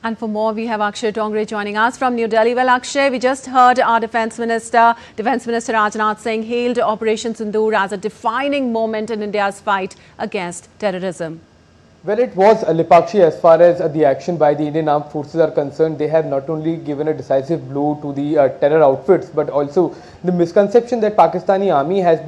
And for more, we have Akshay Dongare joining us from New Delhi. Well, Akshay, we just heard our Defence Minister Rajnath Singh hailed Operation Sindoor as a defining moment in India's fight against terrorism. Well, it was Lipakshi as far as the action by the Indian Armed Forces are concerned. They have not only given a decisive blow to the terror outfits, but also the misconception that Pakistani army has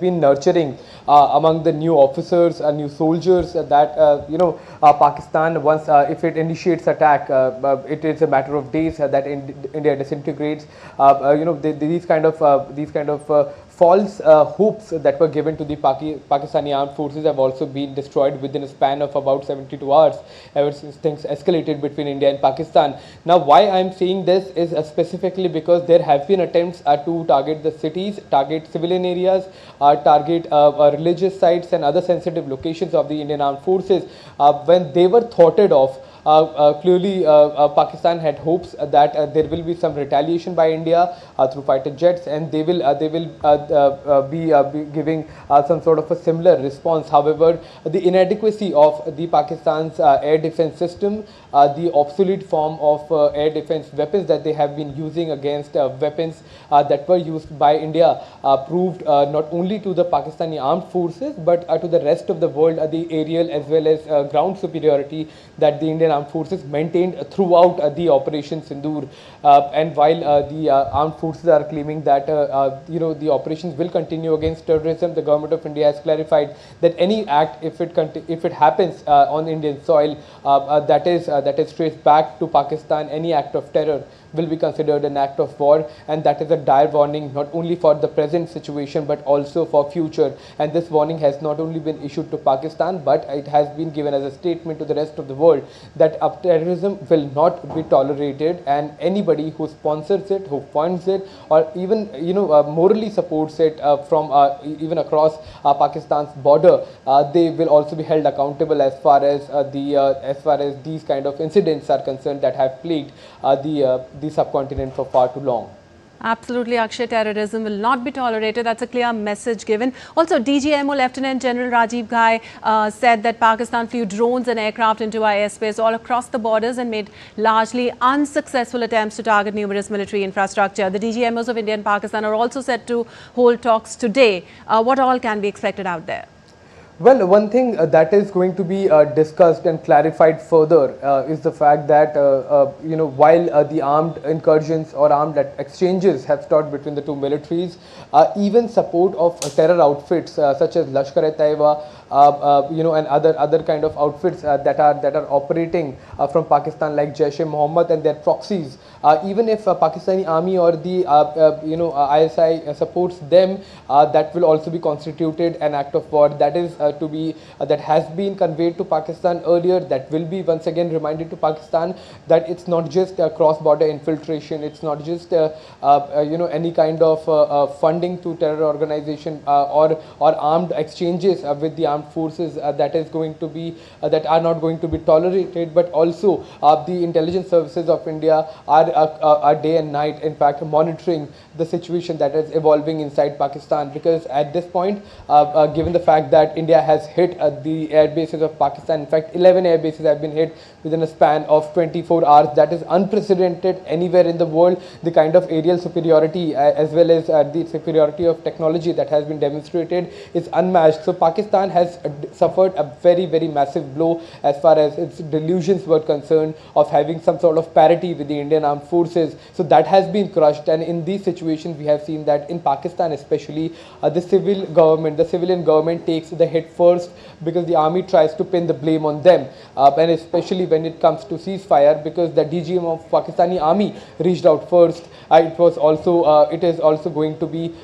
been nurturing among the new officers and new soldiers that Pakistan once if it initiates attack, it is a matter of days that India disintegrates. These kind of false hopes that were given to the Pakistani armed forces have also been destroyed within a span of about 72 hours ever since things escalated between India and Pakistan. Now, why I am saying this is specifically because there have been attempts to target the cities, target civilian areas, target religious sites and other sensitive locations of the Indian armed forces when they were thwarted off. Clearly, Pakistan had hopes that there will be some retaliation by India through fighter jets, and they will be giving some sort of a similar response. However, the inadequacy of the Pakistan's air defense system, the obsolete form of air defense weapons that they have been using against weapons that were used by India proved not only to the Pakistani armed forces but to the rest of the world the aerial as well as ground superiority that the Indian armed forces maintained throughout the Operation Sindoor. And while the armed forces are claiming that the operations will continue against terrorism, the government of India has clarified that any act, if it happens on Indian soil, that is traced back to Pakistan, any act of terror will be considered an act of war, and that is a dire warning not only for the present situation but also for future. And this warning has not only been issued to Pakistan, but it has been given as a statement to the rest of the world that terrorism will not be tolerated, and anybody who sponsors it, who funds it, or even morally supports it from even across Pakistan's border, they will also be held accountable as far as these kind of incidents are concerned that have plagued the subcontinent for far too long. Absolutely, Akshay. Terrorism will not be tolerated. That's a clear message given. Also, DGMO Lieutenant General Rajiv Ghai said that Pakistan flew drones and aircraft into our airspace all across the borders and made largely unsuccessful attempts to target numerous military infrastructure. The DGMOs of India and Pakistan are also set to hold talks today. What all can be expected out there? Well, one thing that is going to be discussed and clarified further is the fact that while the armed incursions or armed exchanges have started between the two militaries, even support of terror outfits such as Lakshya Arya, and other kind of outfits that are operating from Pakistan, like Jaish-e-Mohammed and their proxies. Even if Pakistani army or the ISI supports them, that will also be constituted an act of war. That is that has been conveyed to Pakistan earlier. That will be once again reminded to Pakistan that it's not just cross-border infiltration. It's not just any kind of funding to terror organization or armed exchanges with the armed forces that are not going to be tolerated, but also the intelligence services of India are day and night, in fact, monitoring the situation that is evolving inside Pakistan, because at this point, given the fact that India has hit the air bases of Pakistan, in fact 11 air bases have been hit within a span of 24 hours. That is unprecedented anywhere in the world. The kind of aerial superiority as well as the superiority of technology that has been demonstrated is unmatched. So Pakistan has suffered a very, very massive blow as far as its delusions were concerned of having some sort of parity with the Indian armed forces. So that has been crushed, and in these situations we have seen that in Pakistan especially, the civilian government takes the hit first, because the army tries to pin the blame on them, and especially when it comes to ceasefire, because the DGM of Pakistani army reached out first. It is also going to be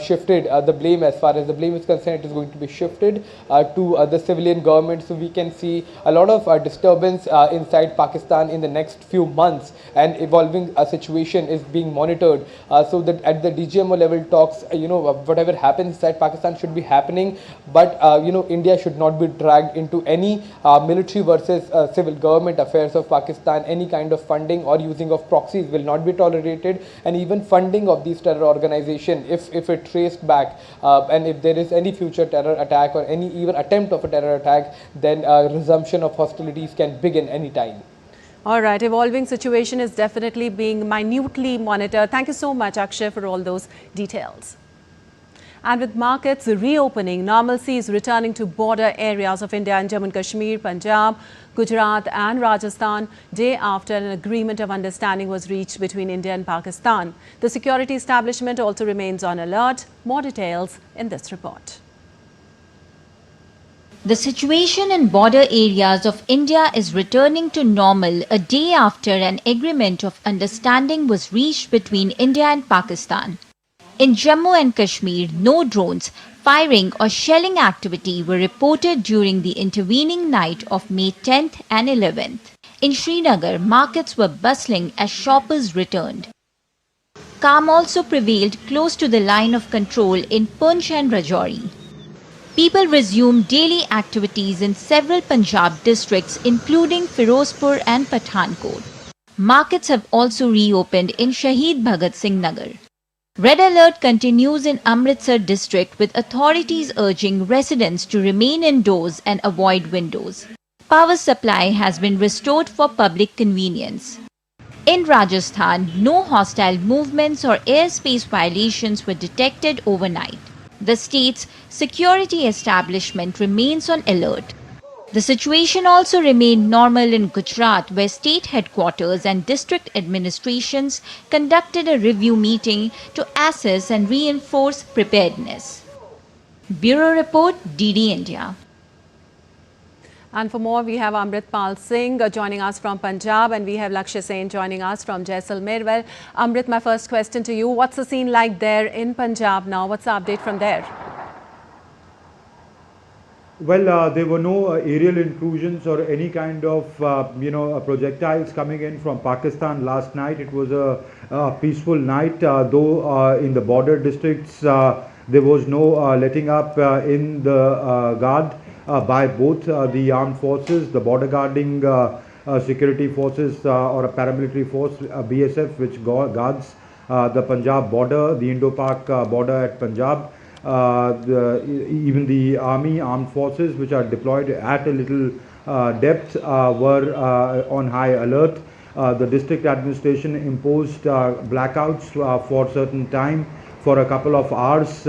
shifted, the blame, as far as the blame is concerned, it is going to be shifted to the civilian government. So we can see a lot of disturbance inside Pakistan in the next few months, and evolving situation is being monitored, so that at the DGMO level talks, whatever happens inside Pakistan should be happening, but India should not be dragged into any military versus civil government affairs of Pakistan. Any kind of funding or using of proxies will not be tolerated, and even funding of these terror organization, if it traced back, and if there is any future terror attack or any even attempt of a terror attack, then resumption of hostilities can begin anytime. All right, evolving situation is definitely being minutely monitored. Thank you so much, Akshay, for all those details. And with markets reopening, normalcy is returning to border areas of India and Jammu Kashmir, Punjab, Gujarat and Rajasthan, day after an agreement of understanding was reached between India and Pakistan. The security establishment also remains on alert. More details in this report. The situation in border areas of India is returning to normal a day after an agreement of understanding was reached between India and Pakistan. In Jammu and Kashmir, no drones, firing or shelling activity were reported during the intervening night of May 10th and 11th. In Srinagar, markets were bustling as shoppers returned. Calm also prevailed close to the line of control in Poonch and Rajouri. People resumed daily activities in several Punjab districts including Firozpur and Pathankot. Markets have also reopened in Shaheed Bhagat Singh Nagar. Red alert continues in Amritsar district with authorities urging residents to remain indoors and avoid windows. Power supply has been restored for public convenience. In Rajasthan, no hostile movements or airspace violations were detected overnight. The state's security establishment remains on alert. The situation also remained normal in Gujarat, where state headquarters and district administrations conducted a review meeting to assess and reinforce preparedness. Bureau Report, DD India. And for more, we have Amritpal Singh joining us from Punjab, and we have Lakshya Arya joining us from Jaisalmer. Well, Amrit, my first question to you. What's the scene like there in Punjab now? What's the update from there? Well, there were no aerial intrusions or any kind of, projectiles coming in from Pakistan last night. It was a peaceful night, though in the border districts there was no letting up in the guard by both the armed forces, the border guarding security forces or a paramilitary force, BSF, which guards the Punjab border, the Indo-Pak border at Punjab. Even the armed forces which are deployed at a little depth were on high alert. The district administration imposed blackouts for certain time for a couple of hours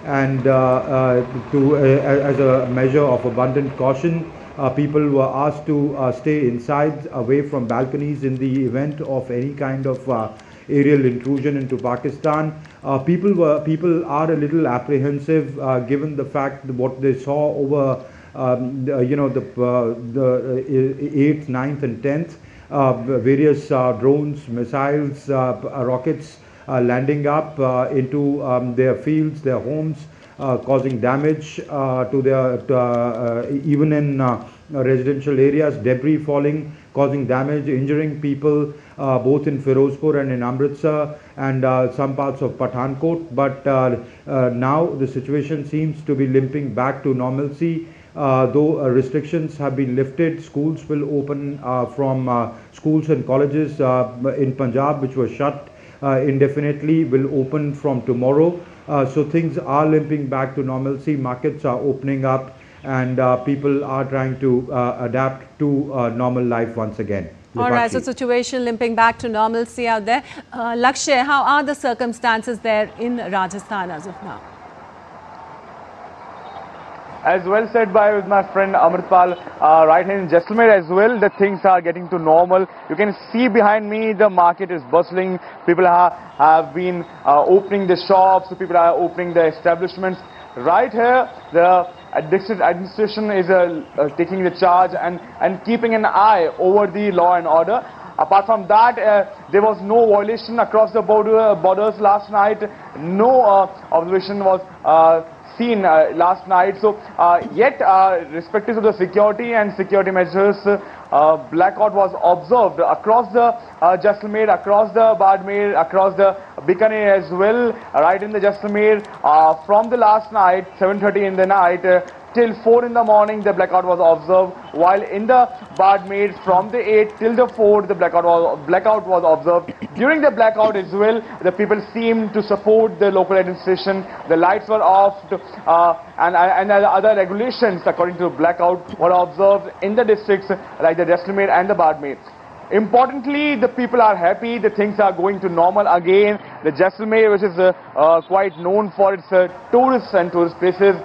and as a measure of abundant caution, people were asked to stay inside away from balconies in the event of any kind of aerial intrusion into Pakistan. People are a little apprehensive given the fact that what they saw over the 8th, 9th and 10th, various drones, missiles, rockets landing up into their fields, their homes, causing damage to their even in residential areas, debris falling, causing damage, injuring people both in Firozpur and in Amritsar and some parts of Pathankot. But now the situation seems to be limping back to normalcy. Though restrictions have been lifted, schools will open from schools and colleges in Punjab, which were shut indefinitely, will open from tomorrow. So things are limping back to normalcy. Markets are opening up and people are trying to adapt to normal life once again. All right, so situation limping back to normalcy out there. Lakshya, how are the circumstances there in Rajasthan as of now? As well said by my friend Amritpal, right here in Jaisalmer as well, the things are getting to normal. You can see behind me the market is bustling. People have been opening the shops, people are opening the establishments. Right here, the district administration is taking the charge and keeping an eye over the law and order. Apart from that, there was no violation across the borders last night. No observation was seen last night. So yet respective to the security and security measures, blackout was observed across the Jaisalmer, across the Badmer, across the Bikaner as well. Right in the Jaisalmer, from the last night 7:30 in the night till 4 in the morning, the blackout was observed, while in the Badmer from the 8 till the 4 the blackout was observed. During the blackout as well, the people seemed to support the local administration. The lights were off and other regulations according to blackout were observed in the districts like the Jaisalmer and the Badmer. Importantly, the people are happy, the things are going to normal again. The Jaisalmer, which is quite known for its tourists and tourist places,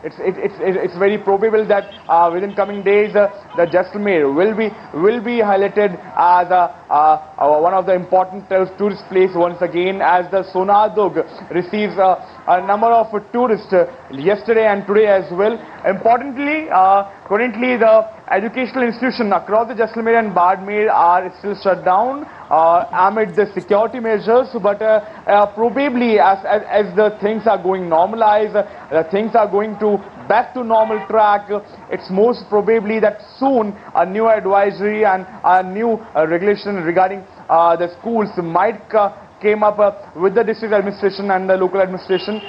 it's very probable that within coming days the Jaisalmer will be highlighted as one of the important tourist place once again, as the Sonadug receives a number of tourists yesterday and today as well. Importantly, currently the educational institutions across the Jaisalmer and Bardmer are still shut down amid the security measures, but probably as the things are going normalized, things are going to back to normal track, it's most probably that soon a new advisory and a new regulation regarding the schools might came up with the district administration and the local administration.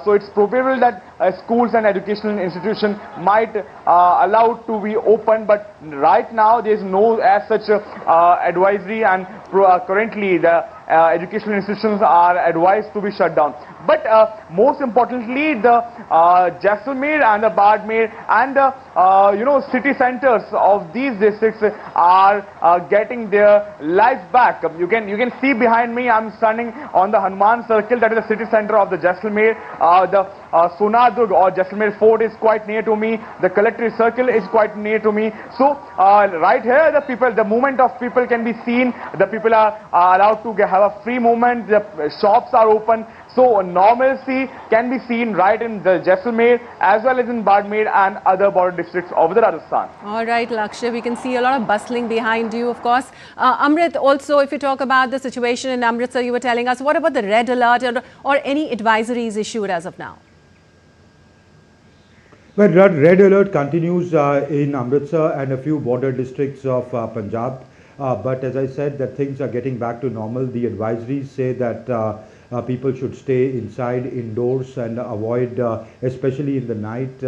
So it's probable that schools and educational institutions might allow to be open, but right now there is no as such advisory, and currently the educational institutions are advised to be shut down. But most importantly, the Jaisalmer and the Bardmer and the city centers of these districts are getting their life back. You can see behind me, I'm standing on the Hanuman Circle, that is the city center of the Jaisalmer. The Sonadug or Jaisalmer Fort is quite near to me. The Collectorate Circle is quite near to me. So right here, the movement of people can be seen. The people are allowed to have a free movement. The shops are open. So normalcy can be seen right in the Jaisalmer as well as in Bardmer and other border districts of the Rajasthan. All right, Lakshya, we can see a lot of bustling behind you, of course. Amrit, also, if you talk about the situation in Amritsar, you were telling us, what about the red alert or any advisories issued as of now? Well, red alert continues in Amritsar and a few border districts of Punjab. But as I said, that things are getting back to normal. The advisories say that people should stay inside, indoors, and avoid, especially in the night,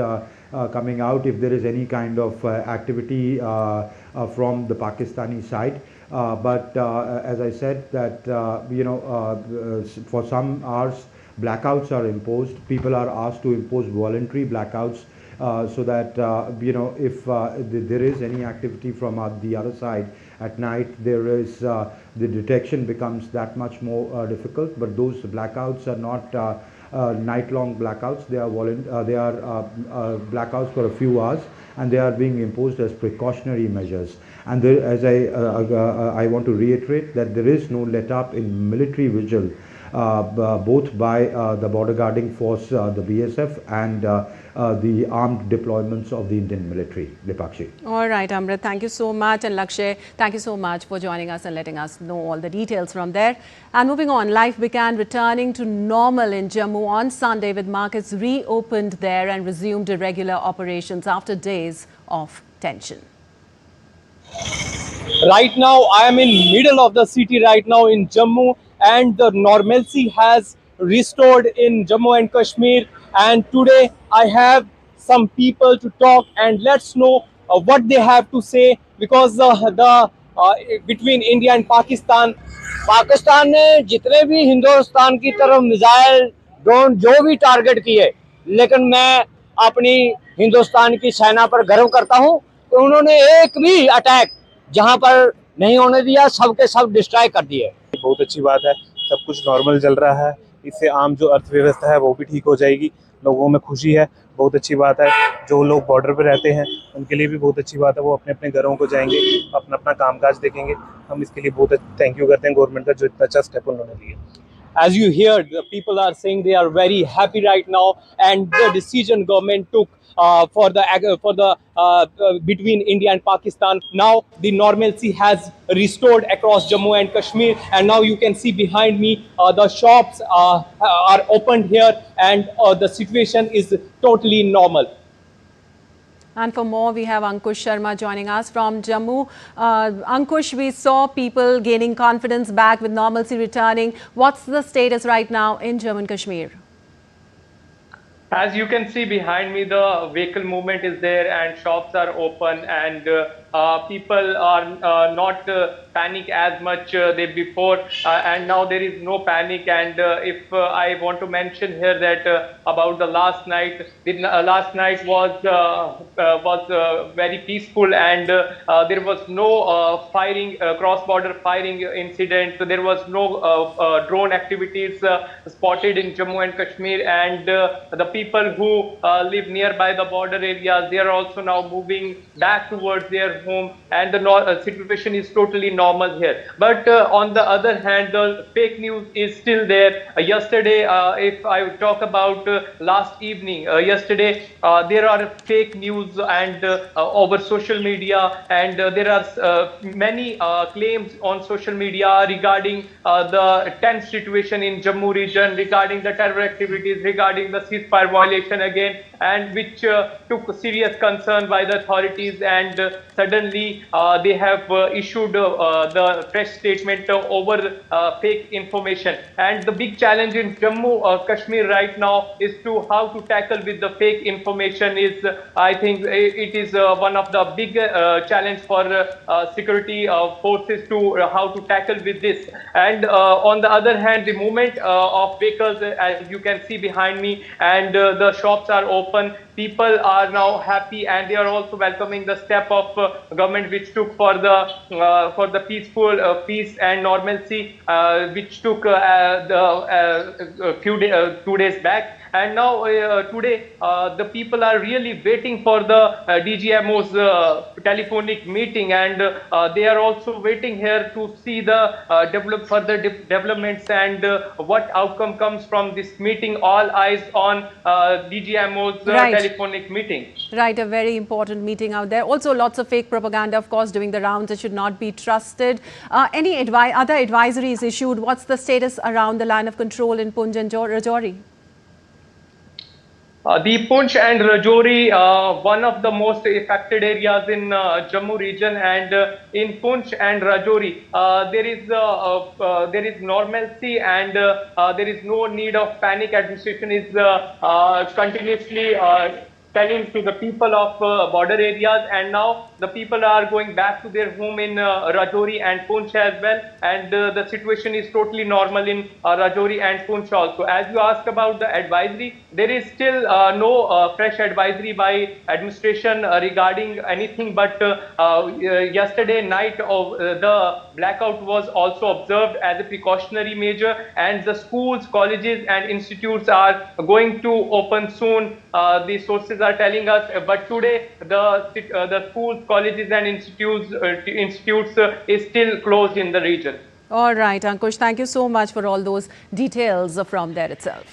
coming out if there is any kind of activity from the Pakistani side. But as I said, that for some hours blackouts are imposed. People are asked to impose voluntary blackouts so that if there is any activity from the other side at night, there is the detection becomes that much more difficult. But those blackouts are not night-long blackouts. They are blackouts for a few hours, and they are being imposed as precautionary measures. And there, as I want to reiterate that there is no let-up in military vigil, both by the border guarding force, the BSF, and the armed deployments of the Indian military. Dipakshi. All right, Amrit, thank you so much. And Lakshya, thank you so much for joining us and letting us know all the details from there. And moving on, life began returning to normal in Jammu on Sunday, with markets reopened there and resumed irregular operations after days of tension. Right now, I am in middle of the city right now in Jammu, and the normalcy has restored in Jammu and Kashmir. And today I have some people to talk, and let's know what they have to say, because between India and Pakistan ने जितने भी हिंदुस्तान की तरफ missile drone जो भी target किए, लेकिन मैं अपनी हिंदुस्तान की सेना पर गर्व करता हूं कि उन्होंने एक भी अटैक जहां पर नहीं होने दिया, सबके सब डिस्ट्रॉय कर दिए। बहुत अच्छी बात है, सब कुछ नॉर्मल चल रहा है। इससे आम जो अर्थव्यवस्था है वो भी ठीक हो जाएगी, लोगों में खुशी है, बहुत अच्छी बात है। जो लोग बॉर्डर पे रहते हैं उनके लिए भी बहुत अच्छी बात है, वो अपने अपने घरों को जाएंगे, अपना अपना कामकाज देखेंगे। हम इसके लिए बहुत थैंक यू करते हैं गवर्नमेंट का, जो इतना अच्छा स्टेप उन्होंने लिया। As you hear, the people are saying they are very happy right now, and the decision government took between India and Pakistan. Now the normalcy has restored across Jammu and Kashmir, and now you can see behind me the shops are opened here, and the situation is totally normal. And for more, we have Ankush Sharma joining us from Jammu. Ankush, we saw people gaining confidence back with normalcy returning. What's the status right now in Jammu and Kashmir? As you can see behind me, the vehicle movement is there and shops are open, and people are not panic as much they before, and now there is no panic. And if I want to mention here that about the last night, last night was very peaceful, and there was no firing, cross-border firing incident. There was no drone activities spotted in Jammu and Kashmir, and the people who live nearby the border areas, they are also now moving back towards their home, and the situation is totally normal here. But on the other hand, the fake news is still there. Yesterday, if I talk about last evening, yesterday there are fake news and over social media, and there are many claims on social media regarding the tense situation in Jammu region, regarding the terror activities, regarding the ceasefire violation again, and which took serious concern by the authorities, and suddenly they have issued the fresh statement over fake information. And the big challenge in Jammu Kashmir right now is to how to tackle with the fake information. Is I think it is one of the big challenge for security forces to how to tackle with this. And on the other hand, the movement of vehicles, as you can see behind me, and the shops are open. People are now happy, and they are also welcoming the step of government which took for the peaceful peace and normalcy, which took 2 days back. And now today the people are really waiting for the DGMO's telephonic meeting, and they are also waiting here to see the further developments and what outcome comes from this meeting. All eyes on DGMO's telephonic meeting. Right, a very important meeting out there. Also, lots of fake propaganda, of course, doing the rounds. It should not be trusted. Any other advisories issued? What's the status around the line of control in Poonch and Rajouri? The Poonch and Rajouri, one of the most affected areas in Jammu region, and in Poonch and Rajouri, there is normalcy, and there is no need of panic. Administration is continuously telling to the people of border areas, and now the people are going back to their home in Rajouri and Poonch as well, and the situation is totally normal in Rajouri and Poonch also. As you asked about the advisory, there is still no fresh advisory by administration regarding anything, but yesterday night the blackout was also observed as a precautionary measure, and the schools, colleges and institutes are going to open soon. The sources are telling us, but today the schools, colleges and institutes is still closed in the region. All right, Ankush, thank you so much for all those details from there itself.